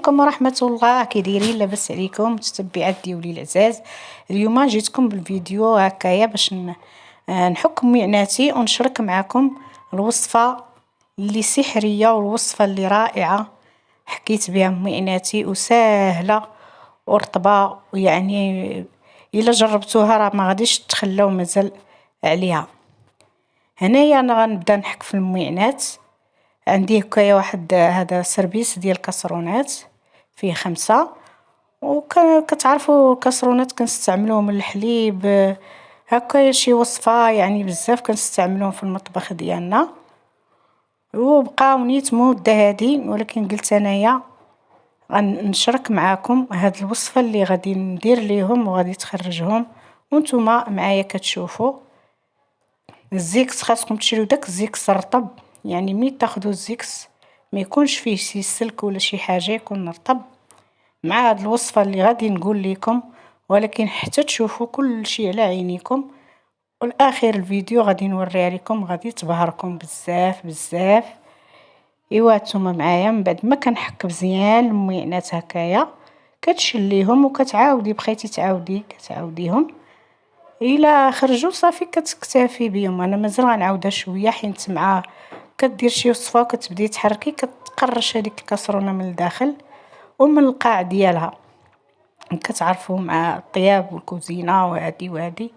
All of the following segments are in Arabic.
عليكم ورحمة الله. كي دايرين؟ لاباس عليكم متتبعات ديالي العزاز؟ اليوم جيتكم بالفيديو هكايا باش نحك معناتي ونشارك معكم الوصفة اللي سحرية والوصفة اللي رائعة حكيت بها معناتي وسهلة ورطبة، ويعني الا جربتوها راه ما غاديش تخلاو مازال عليها. هنايا انا غنبدا نحك في المعنات. عندي هكايا واحد هذا سربيس ديال الكسرونات فيه 5، وكتعرفوا الكسرونات كنستعملوهم الحليب هكايا شي وصفه يعني بزاف كنستعملوهم في المطبخ ديالنا، وبقاو نيت مده هادي، ولكن قلت انايا غنشارك معاكم هاد الوصفه اللي غادي ندير ليهم وغادي تخرجهم وانتم معايا كتشوفوا. الزيكس خاصكم تشريو داك الزيكس الرطب، يعني ملي تاخذوا الزيكس ما يكونش فيه شي سلك ولا شي حاجه، يكون رطب مع هاد الوصفه اللي غادي نقول لكم، ولكن حتى تشوفوا كل شيء على عينيكم. والاخير الفيديو غادي نوريها لكم، غادي تبهركم بزاف بزاف. ايوا نتوما معايا. من بعد ما كنحك مزيان المعنات هكايا كتشليهم وكتعاودي بغيتي تعاودي كتعاوديهم الا خرجوا صافي كتكتفي بهم. انا مازال غنعاودها شويه حيت مع كدير شي وصفه وكتبدي تحركي كتقرش هذيك الكاسرونه من الداخل ومن القاع ديالها، كتعرفوا مع الطياب والكوزينه وهادي وهادي.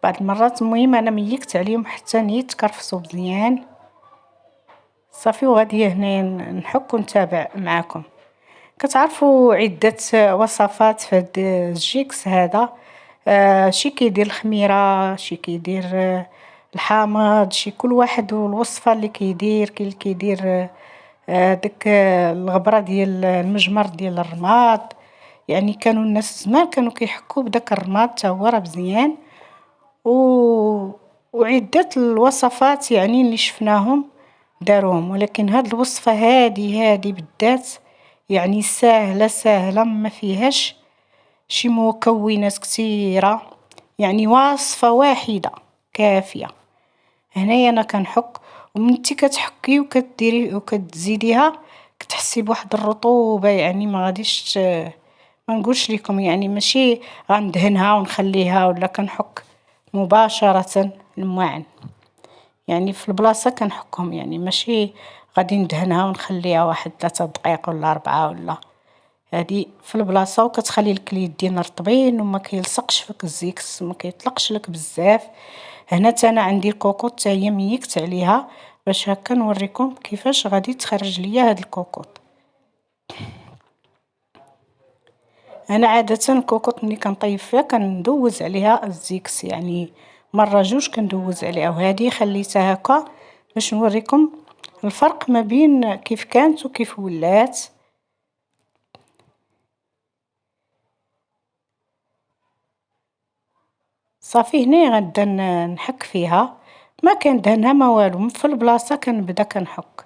بعض المرات المهم انا ميكت عليهم حتى نيت كرفسوا مزيان صافي، وغادي هنا نحك ونتابع معكم. كتعرفوا عده وصفات في هاد الجيكس هذا، شي كيدير الخميره، شي كيدير الحامض، شي كل واحد والوصفه اللي كيدير. كاين اللي كيدير داك الغبره ديال المجمر ديال الرماد، يعني كانوا الناس زمان كانوا كيحكوا بداك الرماد حتى هو راه مزيان. وعده الوصفات يعني اللي شفناهم داروهم، ولكن هاد الوصفه هادي بالذات يعني ساهله ساهله ما فيهاش شي مكونات كثيره، يعني وصفه واحده كافيه. هنايا انا كنحك، ومنتي كتحكي وكديري وكتزيديها كتحسي بواحد الرطوبه، يعني ما غاديش ما نقولش لكم، يعني ماشي غندهنها ونخليها ولا كنحك مباشره الماعن، يعني في البلاصه كنحكهم، يعني ماشي غادي ندهنها ونخليها واحد 3 دقائق ولا 4 ولا هادي في البلاصه، وكتخلي لك اليدين رطبين وما كيلصقش فيك الزيكس ما كيطلقش لك بزاف. هنا انا عندي الكوكوط حتى هي ميكت عليها باش هكا نوريكم كيفاش غادي تخرج ليا هاد الكوكوط. انا عاده الكوكوط ملي كنطيب فيها كندوز عليها الزيكس، يعني مره جوج كندوز عليها، وهذه خليتها هكا باش نوريكم الفرق ما بين كيف كانت وكيف ولات. صافي هنا غنبدا نحك فيها، ما كندهنها ما والو، في البلاصه كنبدا كنحك.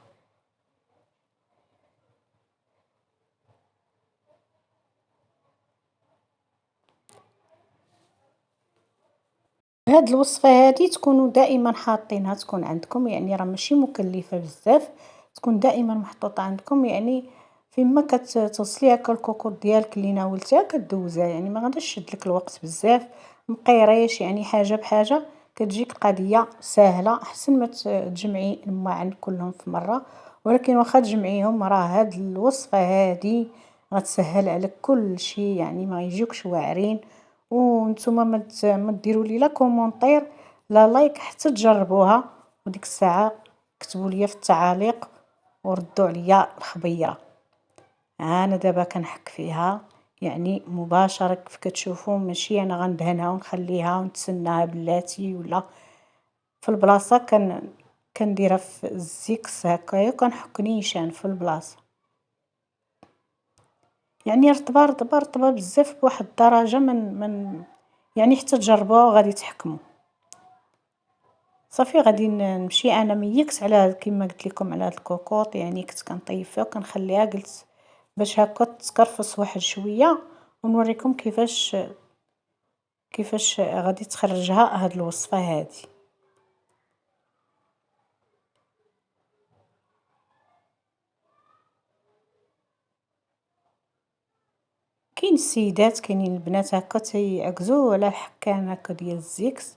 هاد الوصفه هادي تكونوا دائما حاطينها، تكون عندكم، يعني راه ماشي مكلفه بزاف، تكون دائما محطوطه عندكم، يعني فيما كتغسلي هكا الكوكوط ديالك اللي ناولتيها كدوزها، يعني ما غاديش تشد لك الوقت بزاف، مقيريش، يعني حاجه بحاجه كتجيك قضيه سهله، احسن ما تجمعي الماعن كلهم في مره. ولكن واخا تجمعيهم راه هاد الوصفه هادي غتسهل عليك كل شيء، يعني ما يجيوكش واعرين. وانتم ما ديروا لي لا كومونطير لا لايك حتى تجربوها، وديك الساعه كتبوا لي في التعاليق وردوا عليا الخبيره. انا دابا كنحك فيها يعني مباشره كيف كتشوفوا، ماشي انا غندهنها ونخليها ونتسناها بلاتي ولا في البلاصه كنديرها في الزيكس هكايا وكنحك نيشان في البلاصه، يعني رطبه رطبه رطبه بزاف بواحد الدرجه من يعني حتى تجربوها وغادي تحكموا. صافي غادي نمشي انا ميكت على كما قلت لكم على هاد الكوكوط، يعني كنت كنطيب فيها وكنخليها، قلت باش هكا تكرفس واحد شويه ونوريكم كيفاش غادي تخرجها هاد الوصفه هادي. كاين السيدات كاينين البنات هكا تيعكزوا على الحكان هكا ديال الزيكس.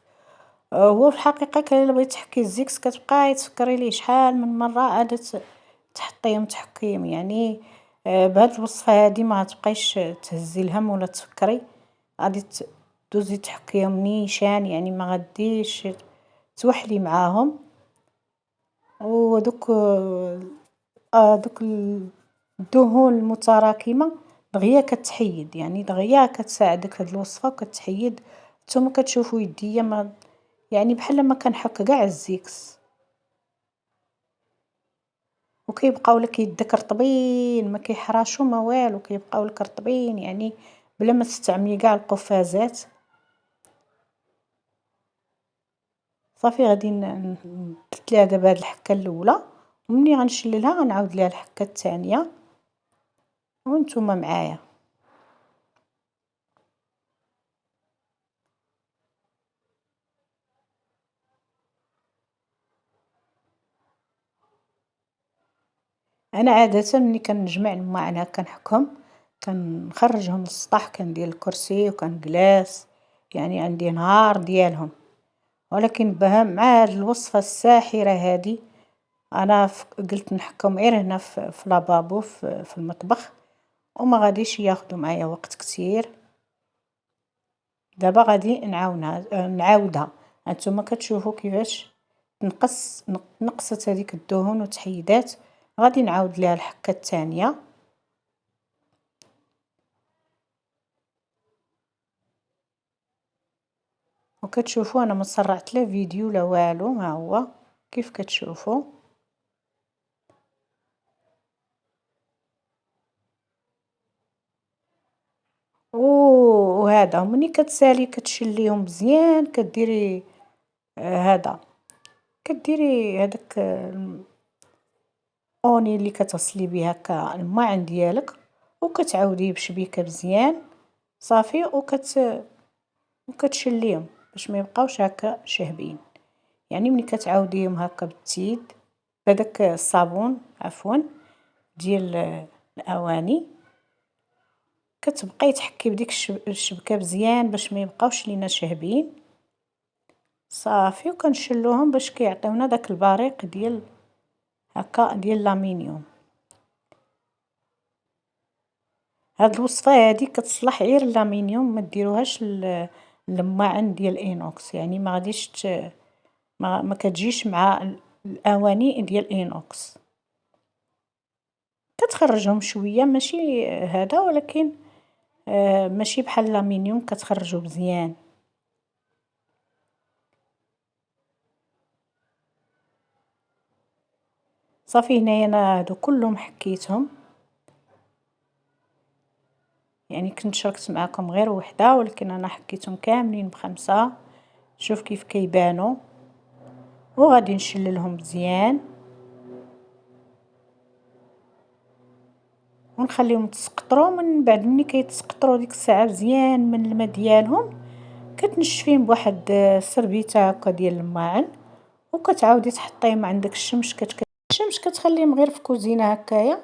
هو في الحقيقة كاين الا بغيتي تحكي الزيكس كتبقاي تفكري ليه شحال من مرة عاد تحطيهم تحكيهم يعني. بهاد الوصفة هادي ما تبقايش تهزي الهم ولا تفكري، غادي دوزي تحكيهم نيشان يعني ما غاديش توحلي معاهم. ودوك دوك الدهون المتراكمة دغيا كتحيد، يعني دغيا كتساعدك هاد الوصفة وكتحيد. نتوما كتشوفوا يديا ما يعني بحال ما كنحك كاع الزيكس، وكيبقاو لك يدك رطبين ما كيحراشوا ما والو، كيبقاو لك رطبين يعني بلا ما تستعملي كاع القفازات. صافي غادي درت ليها دابا هاد الحكه الاولى، ومني غنشللها غنعاود ليها الحكه الثانيه وانتم معايا. انا عاده ملي كنجمع الماعن هكا نحكهم كنخرجهم للسطح، كندير الكرسي وكنجلاس، يعني عندي نهار ديالهم. ولكن مع هاد الوصفه الساحره هادي انا قلت نحكم غير هنا في لابابو في المطبخ، وما غاديش ياخذوا معايا وقت كثير. دابا غادي نعاودها. هانتوما كتشوفوا كيفاش نقصت هذيك الدهون وتحيدات. غادي نعاود ليها الحكه الثانيه. وكتشوفوا انا ما سرعت لا فيديو لا والو، ها هو كيف كتشوفوا. وهذا ملي كتسالي كتشليهم مزيان كديري هذا كديري هذاك اوني اللي كتغسلي بيه هكا الماعن ديالك، وكتعاوديه بشبيكه مزيان صافي وكتشليهم باش ما يبقاوش هكا شاهبين. يعني ملي كتعاوديهم هكا بالتيد بهذاك الصابون عفوا ديال الاواني، كتبقاي تحكي بديك الشبكه مزيان باش ما يبقاوش لينا شاهبين صافي. وكنشلوهم باش كيعطيونا داك البريق ديال هكا ديال لامينيوم. هاد الوصفه هادي كتصلح غير اللامينيوم، ما ديروهاش للماعن ديال اينوكس، يعني ما غاديش ما كتجيش مع الاواني ديال اينوكس. كتخرجهم شويه ماشي هذا، ولكن ماشي بحال اللامينيوم كتخرجو مزيان. صافي هنايا انا هادو كلهم حكيتهم، يعني كنت شاركت معكم غير وحده ولكن انا حكيتهم كاملين ب5. شوف كيف كيبانوا. وغادي نشللهم مزيان ونخليهم يتسقطروا. من بعد ملي كيتسقطروا ديك الساعه مزيان من الماء ديالهم كتنشفيهم بواحد سربيته هكا ديال الماعن، وكتعاودي تحطيهم عندك الشمس. الشمس كتخليهم غير في كوزينه هكايا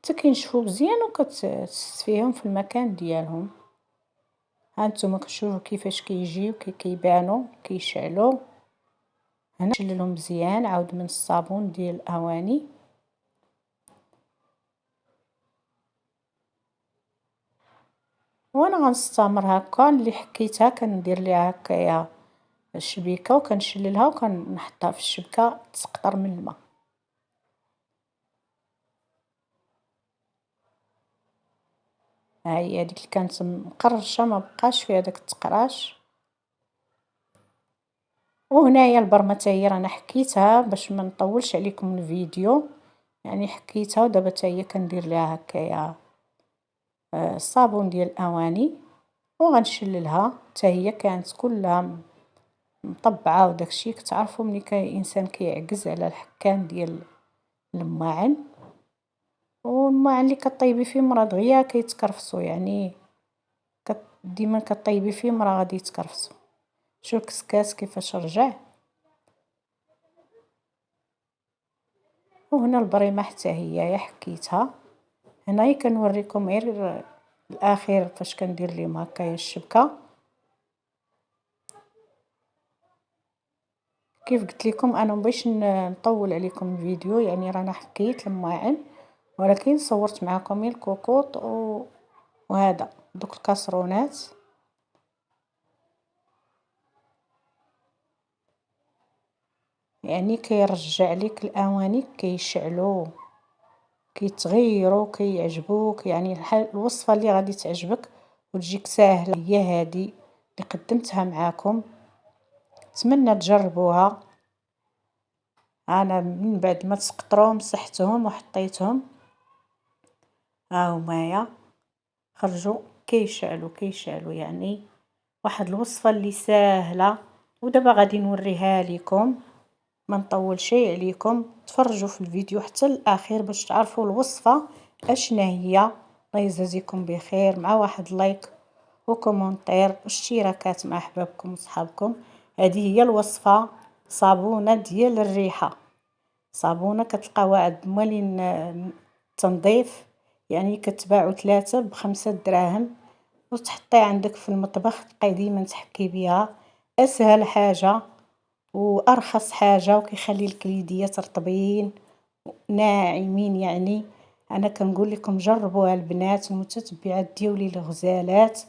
حتى كينشفوا مزيان، وكتصفيهم في المكان ديالهم. هانتوما كتشوفوا كيفاش كيجيو كيبانوا كيشعلوا. هنا نشللهم مزيان عاود من الصابون ديال الاواني. وانا غنستمر هكا اللي حكيتها كندير ليها هكايا الشبيكه وكنشللها وكنحطها في الشبكه تسقطر من الماء. ها هي هذيك اللي كانت مقرشه ما بقاش فيها داك التقراش. وهنايا البرمه حتى هي رانا حكيتها باش ما نطولش عليكم الفيديو، يعني حكيتها. ودابا حتى هي كندير ليها هكايا الصابون ديال الاواني وغنشللها. حتى هي كانت كلها مطبعه وداكشي. كتعرفوا ملي انسان كيعجز على الحكان ديال الماعن، والماعن اللي كطيبي فيه مرة دغيا كيتكرفسوا، يعني ديما كطيبي فيه مرة غادي يتكرفسوا. شوف الكسكاس كيفاش رجع. وهنا البريمه حتى هي حكيتها. هنايا كنوريكم غير الاخير فاش كندير ليهم هكايا الشبكه. كيف قلت لكم انا مبغيتش نطول عليكم الفيديو، يعني رانا حكيت الماعن، ولكن صورت معكم الكوكوط وهذا دوك الكاسرونات. يعني كيرجع لك الاواني كيشعلوا كيتغيروا كيعجبوك، يعني الوصفه اللي غادي تعجبك وتجيك ساهله هي هذه اللي قدمتها معاكم. نتمنى تجربوها. انا من بعد ما تسقطروا مسحتهم وحطيتهم، ها همايا خرجوا كيشعلوا يعني واحد الوصفه اللي ساهله. ودابا غادي نوريها لكم، ما نطول شيء عليكم، تفرجوا في الفيديو حتى الاخير باش تعرفوا الوصفه اشنا هي. الله يجازيكم بخير، مع واحد لايك وكومونتير واشتراكات مع احبابكم وصحابكم. هذه هي الوصفه، صابونه ديال الريحه، صابونه كتلقاوها عند موالين التنظيف، يعني كتباعوا 3 ب5 دراهم، وتحطيها عندك في المطبخ تبقاي ديما تحكي بها. اسهل حاجه وارخص حاجه، وكيخلي لك اليديات رطبين ناعمين. يعني انا كنقول لكم جربوها البنات المتتبعات ديالي الغزالات،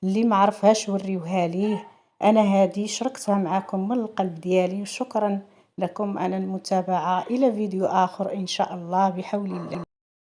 اللي ما عرفهاش وريوها ليه. انا هذه شاركتها معكم من القلب ديالي، وشكرا لكم على المتابعه. الى فيديو اخر ان شاء الله بحول الله.